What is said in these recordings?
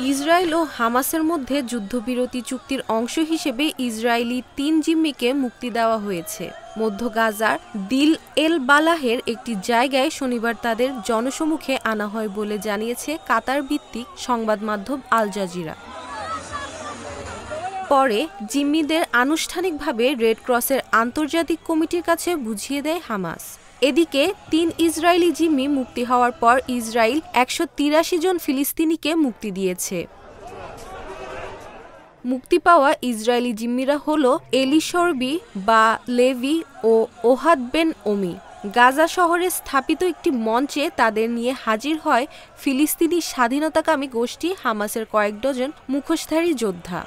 Israel ও হামাসের মধ্যে যুদ্ধবিরতি চুক্তির অংশ হিসেবে ইসরায়েলি ৩ জিম্মিকে মুক্তি দেওয়া হয়েছে। মধ্য গাজার দিল এল বালাহের একটি জায়গায় শনিবার তাদের জনসমক্ষে আনা হয় বলে জানিয়েছে কাতার ভিত্তিক সংবাদ মাধ্যম আল জাজিরা। পরে জিম্মিদের আনুষ্ঠানিকভাবে রেড ক্রসের আন্তর্জাতিক কমিটির কাছে বুঝিয়ে দেয় হামাস। এদিকে ৩ ইসরায়েলি জিম্মি মুক্তি হওয়ার পর ইসরায়েল ১৮৩ জন ফিলিস্তিনিকে মুক্তি দিয়েছে। মুক্তি পাওয়া ইসরায়েলি জিম্মিরা হলো এলি শর্বি বা লেভি ও ওহাদ বেন ওমি। গাজা শহরে স্থাপিত একটি মঞ্চে তাদের নিয়ে হাজির হয় ফিলিস্তিনি স্বাধীনতাকামী গোষ্ঠী হামাসের কয়েক ডজন মুখোশধারী যোদ্ধা।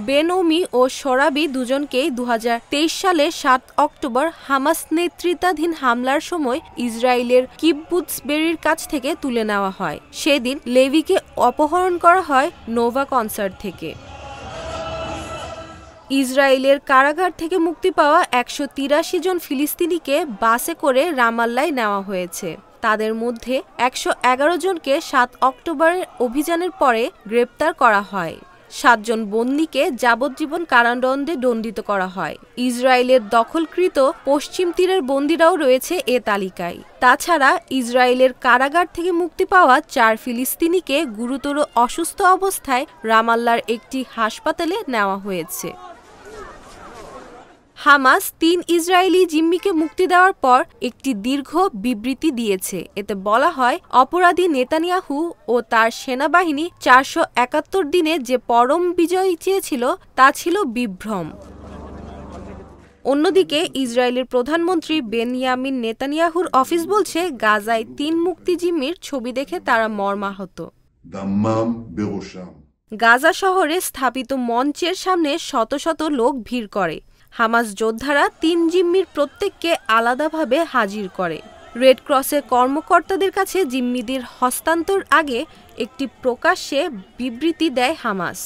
বেন ওমি ও শরাবি দুজনকেই ২০২৩ সালের ৭ অক্টোবর হামাস নেতৃত্বাধীন হামলার সময় ইসরায়েলের কিব্বুৎজ বেরির কাছ থেকে তুলে নেওয়া হয়। সেদিন লেভিকে অপহরণ করা হয় নোভা কনসার্ট থেকে। ইসরায়েলের কারাগার থেকে মুক্তি পাওয়া ১৮৩ জন ফিলিস্তিনিকে বাসে করে রামাল্লায় নেওয়া হয়েছে। তাদের মধ্যে ১১১ জনকে ৭ অক্টোবরের অভিযানের পরে গ্রেপ্তার করা হয়। ৭ জন বন্দীকে যাবজ্জীবন কারাদণ্ডে দণ্ডিত করা হয়। ইসরায়েলের দখলকৃত পশ্চিম তীরের বন্দীরাও রয়েছে এ তালিকায়। তাছাড়া ইসরায়েলের কারাগার থেকে মুক্তি পাওয়া ৪ ফিলিস্তিনিকে গুরুতর অসুস্থ অবস্থায় রামাল্লার একটি হাসপাতালে নেওয়া হয়েছে। হামাস ৩ ইসরায়েলি জিম্মিকে মুক্তি দেওয়ার পর একটি দীর্ঘ বিবৃতি দিয়েছে। এতে বলা হয়, অপরাধী নেতানিয়াহু ও তার সেনাবাহিনী ৪৭১ দিনে যে পরম বিজয় চেয়েছিল তা ছিল বিভ্রম। অন্যদিকে ইসরায়েলের প্রধানমন্ত্রী বেনয়ামিন নেতানিয়াহুর অফিস বলছে, গাজায় ৩ মুক্তি জিম্মির ছবি দেখে তারা মর্মাহত। গাজা শহরে স্থাপিত মঞ্চের সামনে শত শত লোক ভিড় করে। হামাস যোদ্ধারা ৩ জিম্মির প্রত্যেককে আলাদাভাবে হাজির করে। রেড ক্রসের কর্মকর্তাদের কাছে জিম্মিদের হস্তান্তর আগে একটি প্রকাশ্যে বিবৃতি দেয় হামাস।